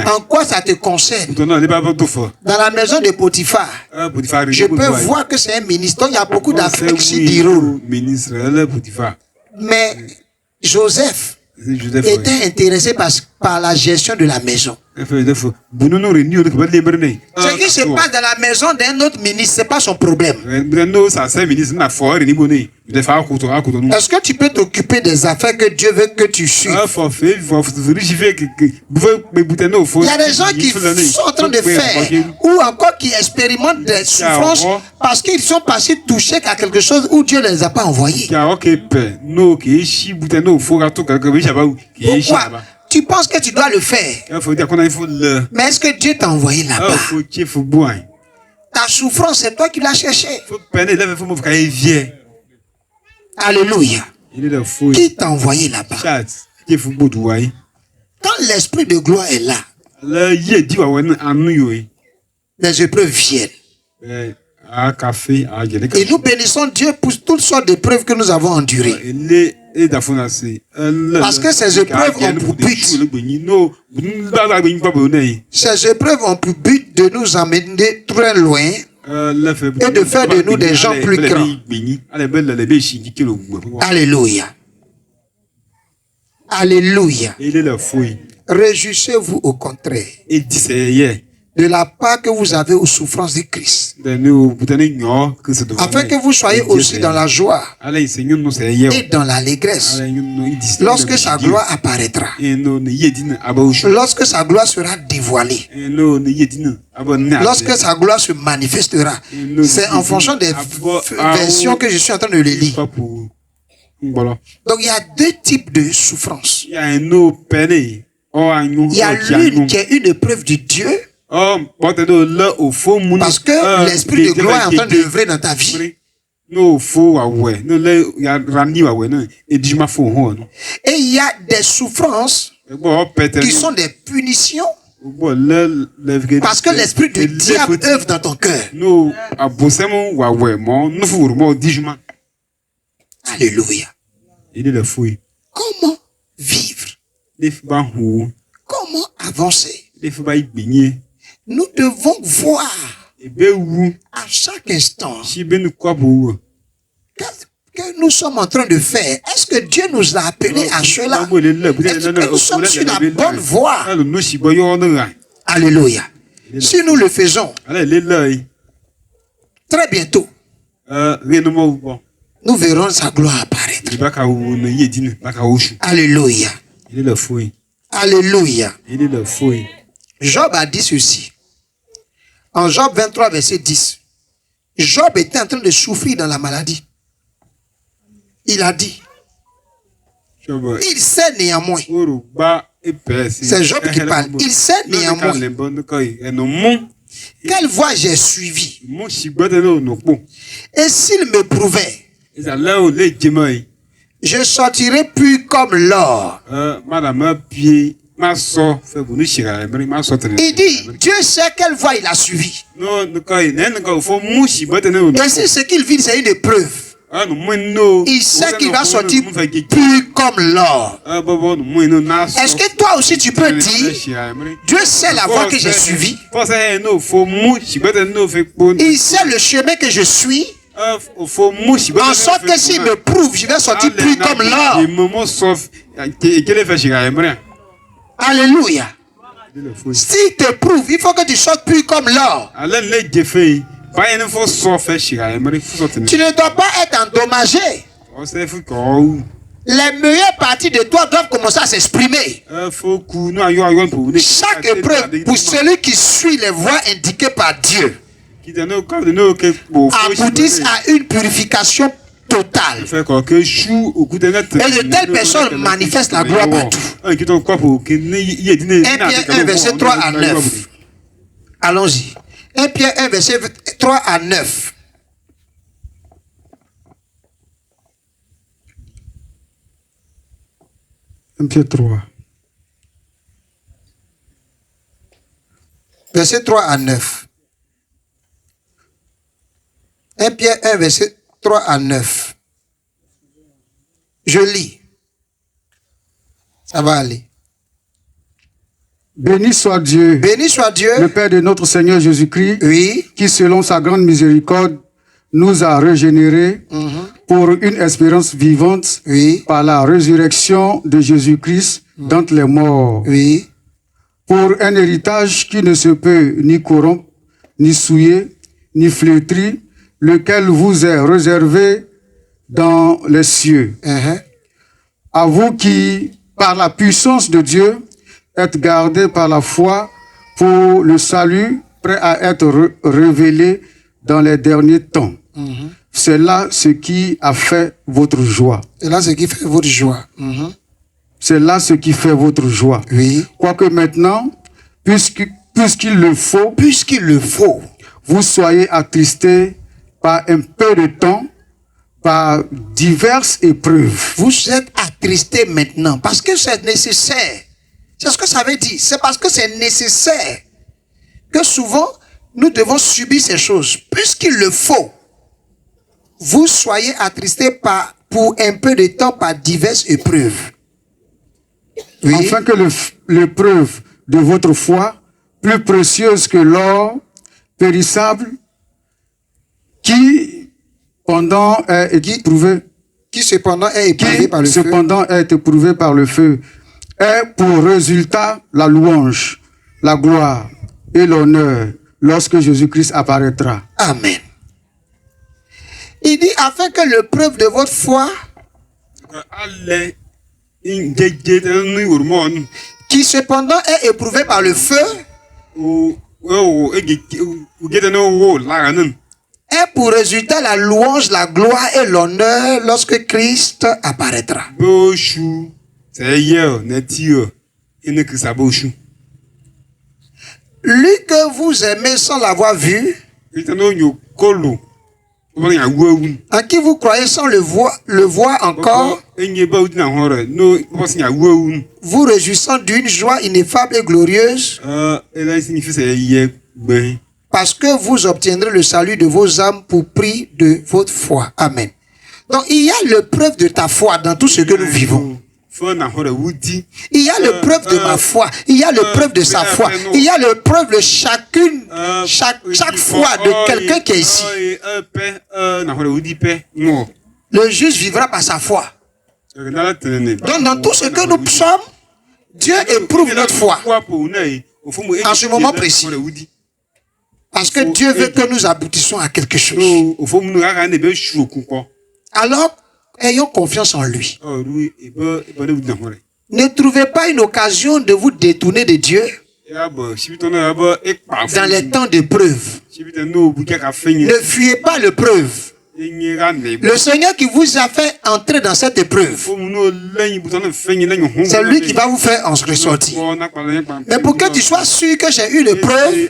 En quoi ça te concerne? Dans la maison de Potiphar, je peux voir que c'est un ministre. Il y a beaucoup d'affaires qui diront. Mais Joseph était intéressé par la gestion de la maison. Ce qui se passe dans la maison d'un autre ministre, ce n'est pas son problème. Est-ce que tu peux t'occuper des affaires que Dieu veut que tu suives? Il y a des gens qui sont en train de faire ou encore qui expérimentent des souffrances parce qu'ils sont passés touchés à quelque chose où Dieu ne les a pas envoyés. Pourquoi? Tu penses que tu dois le faire. Mais est-ce que Dieu t'a envoyé là-bas? Ta souffrance, c'est toi qui l'as cherché. Alléluia. Qui t'a envoyé là-bas? Quand l'esprit de gloire est là, les épreuves viennent. Et nous bénissons Dieu pour toutes sortes d'épreuves que nous avons endurées. Parce que ces épreuves ont pour but. Ces épreuves ont pour but de nous amener très loin et de faire de nous des gens plus grands. Alléluia. Alléluia. Réjouissez-vous au contraire de la part que vous avez aux souffrances de Christ, afin que vous soyez aussi dans la joie et dans l'allégresse lorsque sa gloire apparaîtra, lorsque sa gloire sera dévoilée, lorsque sa gloire se manifestera. C'est en fonction des versions que je suis en train de le lire. Donc il y a deux types de souffrances. Il y a l'une qui est une épreuve de Dieu, parce que l'esprit de gloire est en train d'œuvrer dans ta vie. Et il y a des souffrances qui sont des punitions parce que l'esprit de diable œuvre dans ton cœur. Alléluia. Comment vivre? Comment avancer? Nous devons voir à chaque instant que nous sommes en train de faire. Est-ce que Dieu nous a appelés à cela? Est-ce que nous sommes sur la bonne voie? Alléluia. Si nous le faisons, très bientôt, nous verrons sa gloire apparaître. Alléluia. Alléluia. Job a dit ceci. En Job 23, verset 10. Job était en train de souffrir dans la maladie. Il a dit. Il sait néanmoins. C'est Job qui parle. Il sait néanmoins. Quelle voie j'ai suivi? Et s'il me prouvait, je sortirai plus comme l'or. Il dit, Dieu sait quelle voie il a suivi. Et si ce qu'il vit, c'est une épreuve, il sait qu'il va sortir plus comme l'or. Est-ce que toi aussi tu peux dire, Dieu sait la voie que j'ai suivie, il sait le chemin que je suis, en sorte que s'il me prouve, je vais sortir plus comme l'or. Alléluia. S'il te prouve, il faut que tu sortes plus comme l'or. Tu ne dois pas être endommagé. Les meilleures parties de toi doivent commencer à s'exprimer. Chaque épreuve, pour celui qui suit les voies indiquées par Dieu, aboutissent à une purification totale. Et de telles personnes manifestent la gloire partout. 1 Pierre 1, verset 3 à 9. Allons-y. 1 Pierre 1, verset 3 à 9. Pierre 3. Verset 3 à 9. 1 Pierre 1, verset 3 à 9. Je lis. Ça va aller. Béni soit Dieu, le Père de notre Seigneur Jésus-Christ, oui, qui selon sa grande miséricorde nous a régénérés pour une espérance vivante, oui, par la résurrection de Jésus-Christ d'entre les morts, oui, pour un héritage qui ne se peut ni corrompre, ni souiller, ni flétrir, lequel vous est réservé dans les cieux. À vous qui, par la puissance de Dieu, êtes gardés par la foi pour le salut, prêt à être révélé dans les derniers temps. C'est là ce qui a fait votre joie. C'est là ce qui fait votre joie. C'est là ce qui fait votre joie. Oui. Quoique maintenant, puisqu'il le faut, vous soyez attristés par un peu de temps, par diverses épreuves. Vous êtes attristés maintenant parce que c'est nécessaire. C'est ce que ça veut dire. C'est parce que c'est nécessaire que souvent nous devons subir ces choses. Puisqu'il le faut, vous soyez attristés pour un peu de temps par diverses épreuves. Oui. Afin que l'épreuve de votre foi, plus précieuse que l'or périssable, qui cependant est éprouvé par le feu, est pour résultat la louange, la gloire et l'honneur lorsque Jésus-Christ apparaîtra. Amen. Il dit afin que l'épreuve de votre foi, qui cependant est éprouvée par le feu, est pour résultat la louange, la gloire et l'honneur lorsque Christ apparaîtra. Lui que vous aimez sans l'avoir vu, en qui vous croyez sans le voir encore, vous réjouissant d'une joie ineffable et glorieuse, parce que vous obtiendrez le salut de vos âmes pour prix de votre foi. Amen. Donc il y a l'épreuve de ta foi dans tout ce que nous vivons. Il y a l'épreuve de ma foi, il y a l'épreuve de sa foi, il y a l'épreuve de chaque foi de quelqu'un qui est ici. Le juste vivra par sa foi. Donc dans tout ce que nous sommes, Dieu éprouve notre foi en ce moment précis. Parce que Dieu veut que nous aboutissions à quelque chose. Alors, ayons confiance en lui. Ne trouvez pas une occasion de vous détourner de Dieu dans les temps d'épreuve. Ne fuyez pas l'épreuve. Le Seigneur qui vous a fait entrer dans cette épreuve, c'est lui qui va vous faire en ressortir. Mais pour que tu sois sûr que j'ai eu l'épreuve, il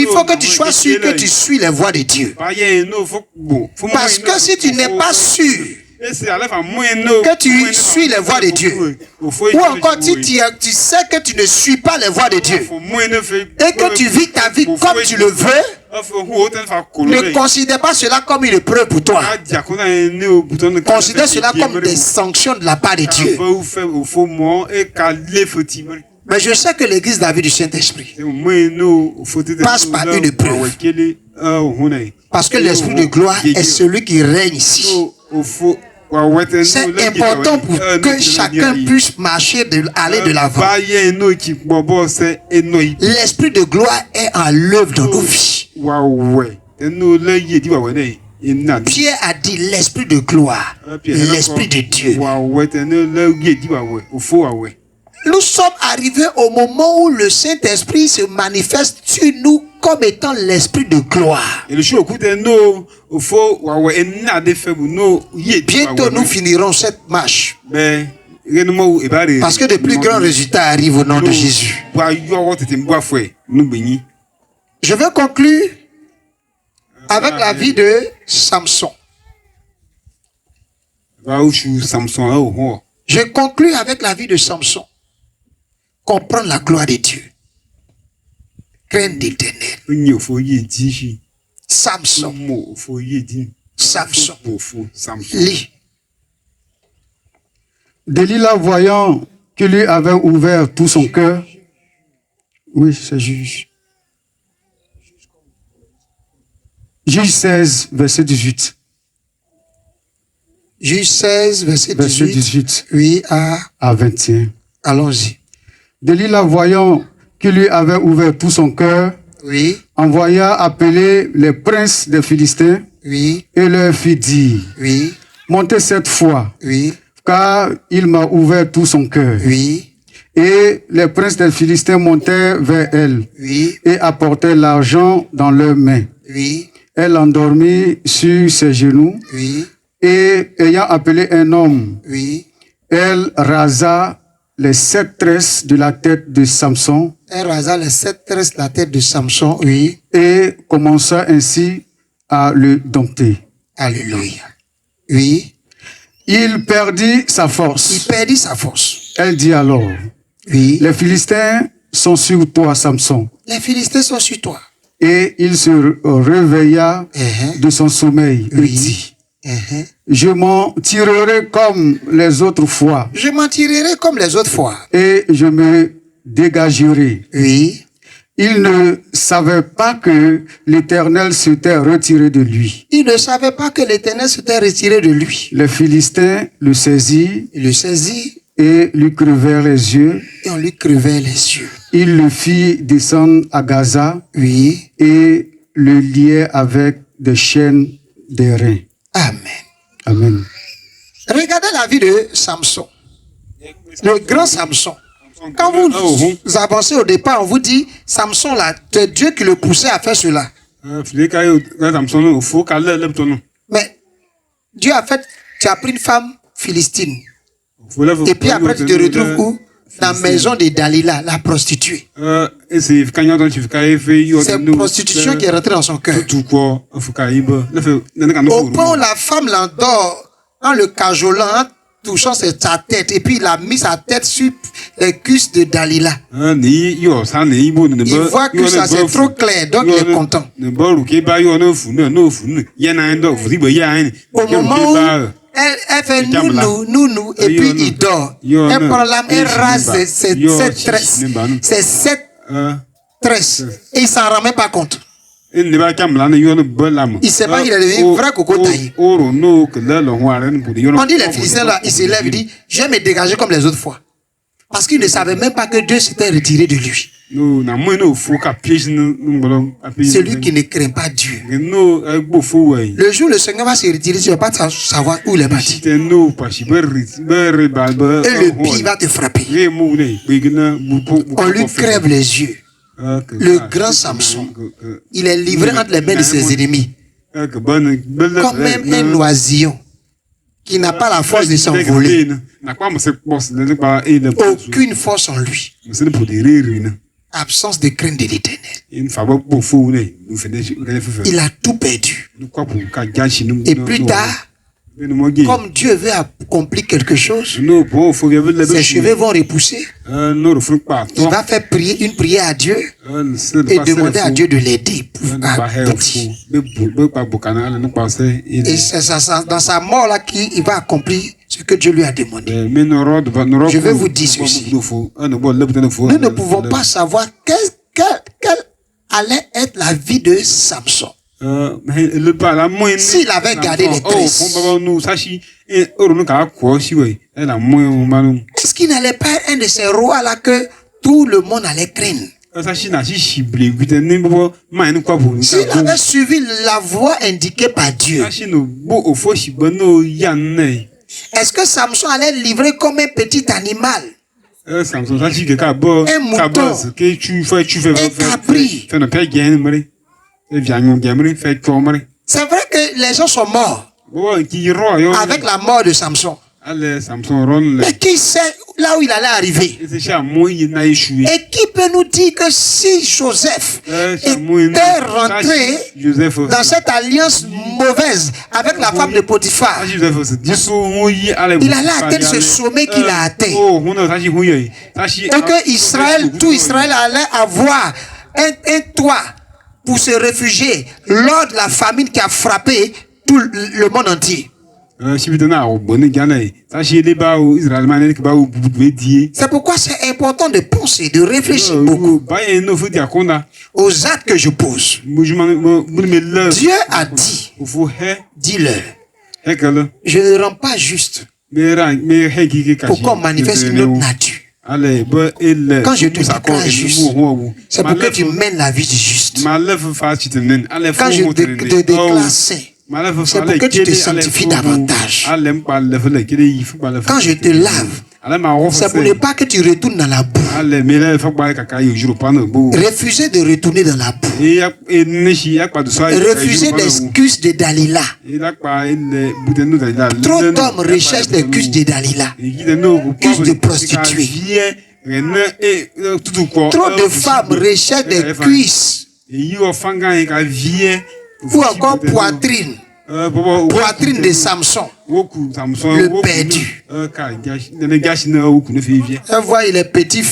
faut que tu sois sûr que tu suis les voies de Dieu. Parce que si tu n'es pas sûr que tu suis les voies de Dieu, ou encore si tu sais que tu ne suis pas les voies de Dieu, et que tu vis ta vie comme tu le veux, ne considère pas cela comme une épreuve pour toi. Considère cela comme des sanctions de la part de Dieu. Mais je sais que l'église de la vie du Saint-Esprit passe par une épreuve. Parce que l'Esprit de gloire est celui qui règne ici. C'est important pour que chacun puisse marcher, aller de l'avant. L'Esprit de gloire est en l'œuvre dans nos vies. Pierre a dit l'Esprit de gloire, l'Esprit de Dieu. Nous sommes arrivés au moment où le Saint-Esprit se manifeste sur nous comme étant l'esprit de gloire. Bientôt nous finirons cette marche. Parce que de plus grands résultats arrivent au nom de Jésus. Je vais conclure avec la vie de Samson. Je conclue avec la vie de Samson. Comprendre la gloire de Dieu. Crainte d'Éternel. Samson. Lis. Delilah, voyant qu'il lui avait ouvert tout son cœur. Oui, c'est Juge. Juge 16, verset 18. Juge 16, verset 18. Oui, à 21. Allons-y. Delilah, voyant qu'il lui avait ouvert tout son cœur, oui, envoya appeler les princes des Philistins, oui, et leur fit dire, oui, montez cette fois, oui, car il m'a ouvert tout son cœur. Oui. Et les princes des Philistins montèrent vers elle, oui, et apportèrent l'argent dans leurs mains. Oui. Elle endormit sur ses genoux, oui, et ayant appelé un homme, oui, elle rasa les 7 tresses de la tête de Samson. Elle rasa les 7 tresses de la tête de Samson, oui. Et commença ainsi à le dompter. Alléluia. Oui. Il perdit sa force. Il perdit sa force. Elle dit alors, oui, les Philistins sont sur toi, Samson. Les Philistins sont sur toi. Et il se réveilla de son sommeil et dit, je m'en tirerai comme les autres fois. Je m'en tirerai comme les autres fois. Et je me dégagerai. Oui. Il ne savait pas que l'Éternel s'était retiré de lui. Il ne savait pas que l'Éternel s'était retiré de lui. Les Philistins le saisirent. Il le saisit. Et lui crevèrent les yeux. Et on lui crevait les yeux. Il le fit descendre à Gaza. Oui. Et le liait avec des chaînes d'airain. Amen. Amen. Regardez la vie de Samson. Le grand Samson. Quand vous avancez au départ, on vous dit, Samson là, c'est Dieu qui le poussait à faire cela. Mais Dieu a fait, tu as pris une femme philistine. Et puis après tu te retrouves où? Dans la maison de Dalila, la prostituée. C'est prostitution qui est rentrée dans son cœur. Au point où la femme l'endort en le cajolant, touchant sa tête, et puis il a mis sa tête sur les cuisses de Dalila. Il voit que ça c'est trop clair, donc il est content. Au moment où elle fait nounou, et puis il dort. Elle prend l'âme, elle rase ses 7 tresses, et il s'en rend même pas compte. Il ne sait pas qu'il est devenu vrai coco taillé. On dit les Philistins là, il se lève, il dit, je vais me dégager comme les autres fois. Parce qu'il ne savait même pas que Dieu s'était retiré de lui. Celui qui ne craint pas Dieu. Le jour où le Seigneur va se retirer, tu ne vas pas savoir où il est parti. Et le pire va te frapper. On lui crève les yeux. Le grand Samson, il est livré entre les mains de ses ennemis. Comme même un oisillon qui n'a pas la force de s'envoler. Aucune force en lui. Absence de crainte de l'Éternel. Il a tout perdu. Et plus tard, comme Dieu veut accomplir quelque chose, ses cheveux vont repousser. Il va faire une prière à Dieu et demander à Dieu de l'aider. Et c'est dans sa mort là qu'il va accomplir ce que Dieu lui a demandé. Je vais vous dire ceci. Nous ne pouvons pas savoir quelle allait être la vie de Samson. S'il avait gardé les tresses, est-ce qu'il n'allait pas être un de ces rois là que tout le monde allait craindre? S'il avait suivi la voie indiquée par Dieu, est-ce que Samson allait livrer comme un petit animal un mouton, un cabri. C'est vrai que les gens sont morts avec la mort de Samson. Mais qui sait là où il allait arriver? Et qui peut nous dire que si Joseph était rentré dans cette alliance mauvaise avec la femme de Potiphar, il allait atteindre ce sommet qu'il a atteint. Et que Israël, tout Israël allait avoir un toit pour se réfugier lors de la famine qui a frappé tout le monde entier. C'est pourquoi c'est important de penser, de réfléchir beaucoup aux actes que je pose. Dieu a dit, dis-leur, je ne rends pas juste pour qu'on manifeste une autre nature. Quand je te déclare juste, c'est pour que tu mènes la vie du juste. Quand je te déclare saint, c'est pour que tu te sanctifies davantage. Quand je te lave, c'est pour ne pas que tu retournes dans la boue. Refuser de retourner dans la boue. Refuser l'excuse de Dalila. Trop d'hommes recherchent l'excuse de Dalila. L'excuse de prostituée. Trop de femmes recherchent des cuisses. Ou encore poitrine. Poitrine de Samson. Le perdu. On voit les petits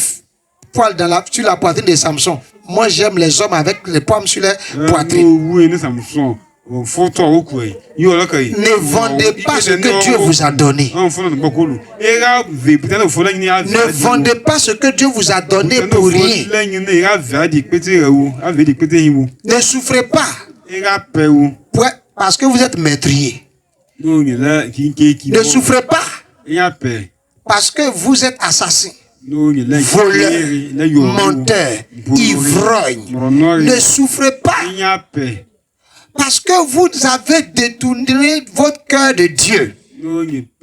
poils sur la poitrine de Samson. Moi j'aime les hommes avec les poils sur la poitrine. Ne vendez pas ce que Dieu vous a donné. Ne vendez pas ce que Dieu vous a donné pour rien. Ne souffrez pas parce que vous êtes meurtrier. Ne souffrez pas parce que vous êtes assassin, voleur, menteur, ivrogne. Ne souffrez pas parce que vous avez détourné votre cœur de Dieu.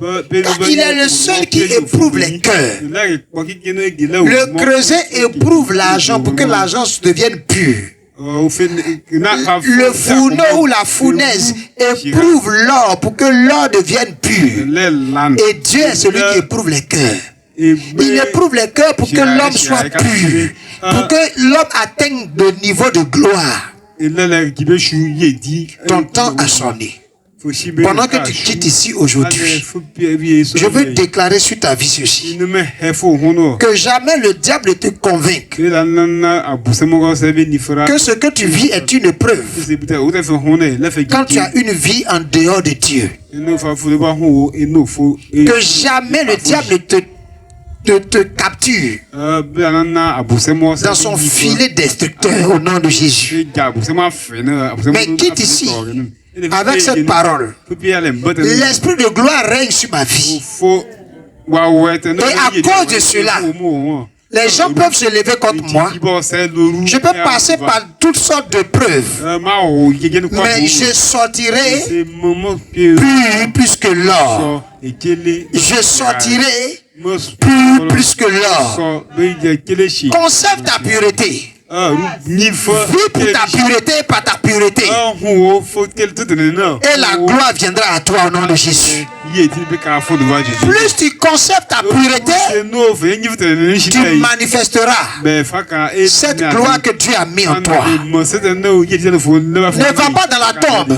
Car il est le seul qui éprouve les cœurs. Le creuset éprouve l'argent pour que l'argent devienne pur. Le fourneau ou la fournaise éprouve l'or pour que l'or devienne pur. Et Dieu est celui qui éprouve les cœurs. Il éprouve les cœurs pour que l'homme soit pur, pour que l'homme atteigne le niveau de gloire. Ton temps a sonné. Pendant que tu quittes ici aujourd'hui, je veux déclarer sur ta vie ceci: que jamais le diable ne te convainque que ce que tu vis est une épreuve quand tu as une vie en dehors de Dieu. Que jamais le diable ne te capture dans son filet destructeur au nom de Jésus. Mais quitte ici avec cette parole. L'esprit de gloire règne sur ma vie. Et à cause de cela, les gens peuvent se lever contre moi. Je peux passer par toutes sortes de preuves. Mais je sortirai plus que l'or. Je sortirai plus que l'or. Conserve ta pureté. Vis pour ta pureté, par ta pureté. Et la gloire viendra à toi au nom de Jésus. Plus tu conserves ta pureté, tu manifesteras cette gloire que Dieu a mis en toi. Ne va pas dans la tombe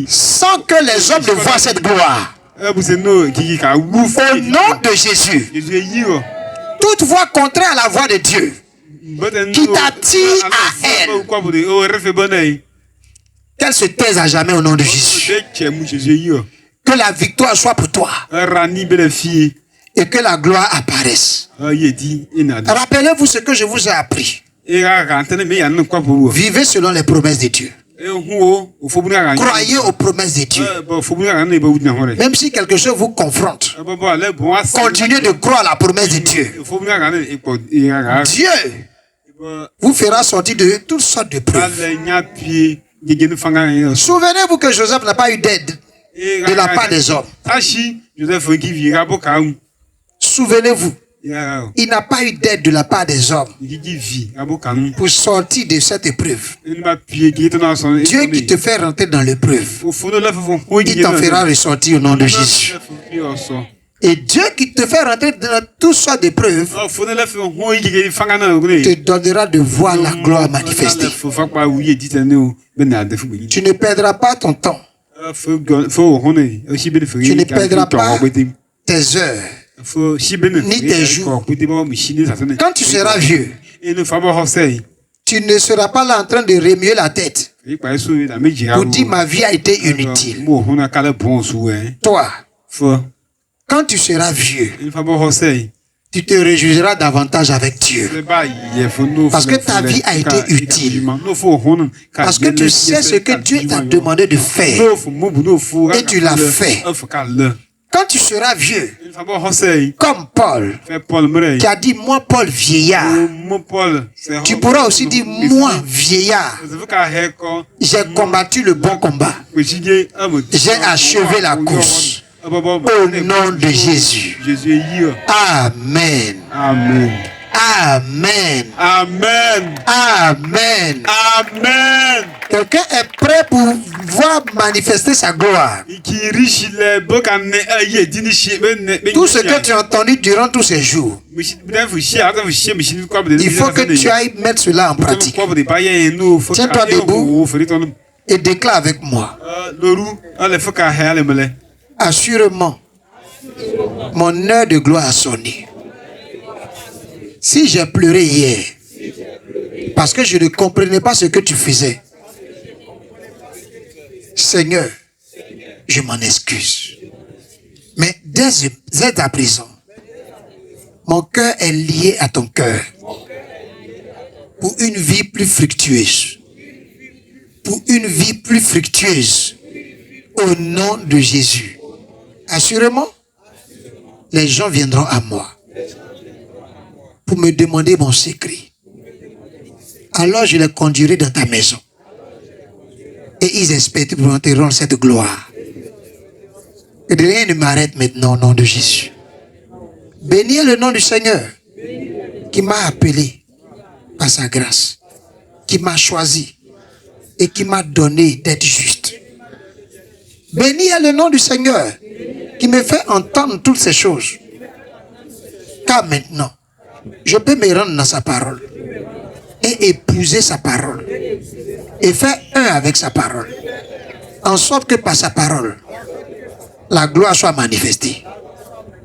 sans que les hommes ne voient cette gloire. Au nom de Jésus, toute voix contraire à la voix de Dieu qui t'attire à elle, qu'elle se taise à jamais au nom de Jésus. Que la victoire soit pour toi et que la gloire apparaisse. Rappelez-vous ce que je vous ai appris. Vivez selon les promesses de Dieu. Croyez aux promesses de Dieu. Même si quelque chose vous confronte, continuez de croire à la promesse de Dieu. Dieu vous fera sortir de toutes sortes de preuves. Souvenez-vous que Joseph n'a pas eu d'aide de la part des hommes. Souvenez-vous. Il n'a pas eu d'aide de la part des hommes pour sortir de cette épreuve. Dieu qui te fait rentrer dans l'épreuve, il t'en fera ressortir au nom de Jésus. Et Dieu qui te fait rentrer dans toutes sortes d'épreuves te donnera de voir la gloire manifestée. Tu ne perdras pas ton temps. Tu ne perdras pas tes heures ni tes jours. Quand tu seras vieux, tu ne seras pas là en train de remuer la tête pour dire ma vie a été inutile. Toi, quand tu seras vieux, tu te réjouiras davantage avec Dieu. Parce que ta vie a été utile. Parce que tu sais ce que Dieu t'a demandé de faire. Et tu l'as fait. Quand tu seras vieux, comme Paul, qui a dit, moi Paul vieillard, tu pourras aussi dire, moi vieillard, j'ai combattu le bon combat. J'ai achevé la course. Au nom de Jésus. Amen. Amen. Amen. Amen. Amen. Amen. Quelqu'un est prêt pour voir manifester sa gloire. Tout ce que tu as entendu durant tous ces jours, il faut que tu ailles mettre cela en pratique. Tiens-toi debout et déclare avec moi. Assurément, mon heure de gloire a sonné. Si j'ai pleuré hier, parce que je ne comprenais pas ce que tu faisais, Seigneur, je m'en excuse. Mais dès à présent, mon cœur est lié à ton cœur pour une vie plus fructueuse. Pour une vie plus fructueuse. Au nom de Jésus. Assurément, les gens viendront à moi pour me demander mon secret. Alors je les conduirai dans ta maison. Et ils expérimenteront cette gloire. Que rien ne m'arrête maintenant au nom de Jésus. Bénis le nom du Seigneur qui m'a appelé par sa grâce, qui m'a choisi et qui m'a donné d'être juste. Bénis le nom du Seigneur qui me fait entendre toutes ces choses. Car maintenant, je peux me rendre dans sa parole et épouser sa parole et faire un avec sa parole, en sorte que par sa parole, la gloire soit manifestée.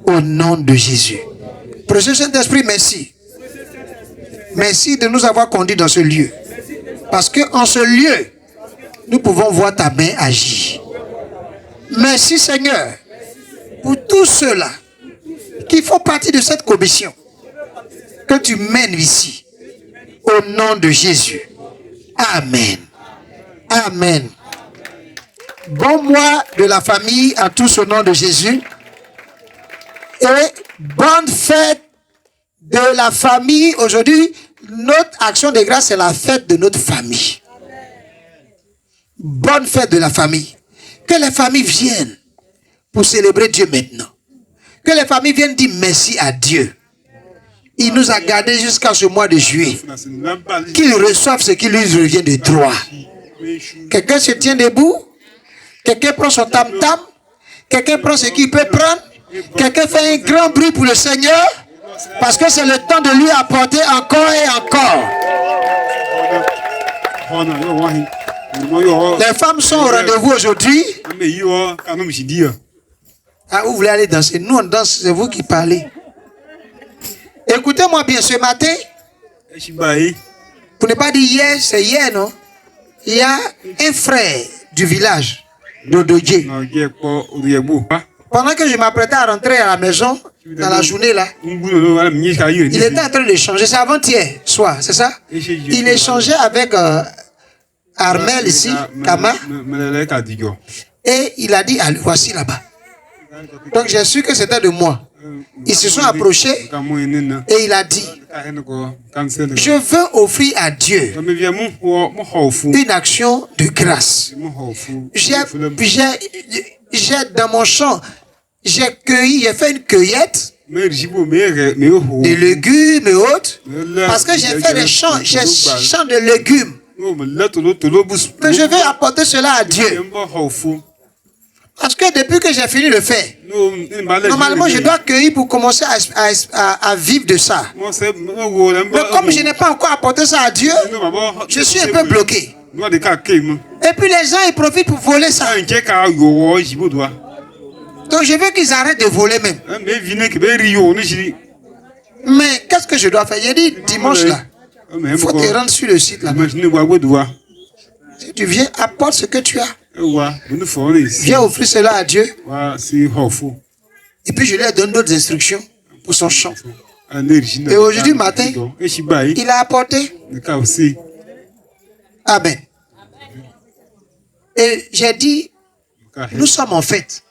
Au nom de Jésus. Précieux Saint-Esprit, merci. Merci de nous avoir conduits dans ce lieu. Parce qu'en ce lieu, nous pouvons voir ta main agir. Merci Seigneur pour tous ceux-là qui font partie de cette commission que tu mènes ici. Au nom de Jésus. Amen. Amen. Bon mois de la famille à tous au nom de Jésus. Et bonne fête de la famille. Aujourd'hui, notre action de grâce, c'est la fête de notre famille. Bonne fête de la famille. Que les familles viennent pour célébrer Dieu maintenant. Que les familles viennent dire merci à Dieu. Il nous a gardés jusqu'à ce mois de juillet. Qu'ils reçoivent ce qui lui revient de droit. Quelqu'un se tient debout. Quelqu'un prend son tam-tam. Quelqu'un prend ce qu'il peut prendre. Quelqu'un fait un grand bruit pour le Seigneur. Parce que c'est le temps de lui apporter encore et encore. Les femmes sont au rendez-vous aujourd'hui. Ah, vous voulez aller danser? Nous on danse, c'est vous qui parlez. Écoutez-moi bien, ce matin, pour ne pas dire hier, c'est hier, non? Il y a un frère du village, d'Ododje. Pendant que je m'apprêtais à rentrer à la maison, dans la journée là, il était en train d'échanger, c'est avant-hier soir, c'est ça? Il échangeait avec Armel ici, Kama, et il a dit, allez, voici là-bas. Donc j'ai su que c'était de moi. Ils se sont approchés et il a dit, je veux offrir à Dieu une action de grâce. J'ai dans mon champ, j'ai fait une cueillette des légumes et autres. Parce que j'ai fait des champs de légumes. Mais je vais apporter cela à Dieu. Parce que depuis que j'ai fini de faire, normalement je dois cueillir pour commencer à vivre de ça. Mais comme je n'ai pas encore apporté ça à Dieu, je suis un peu bloqué. Et puis les gens ils profitent pour voler ça. Donc je veux qu'ils arrêtent de voler même. Mais qu'est-ce que je dois faire? J'ai dit dimanche là, il faut te rendre sur le site là. Si tu viens, apporte ce que tu as. Viens offrir cela à Dieu. Et puis je lui ai donné d'autres instructions pour son champ. Et aujourd'hui matin, il a apporté. Amen. Et j'ai dit, nous sommes en fête.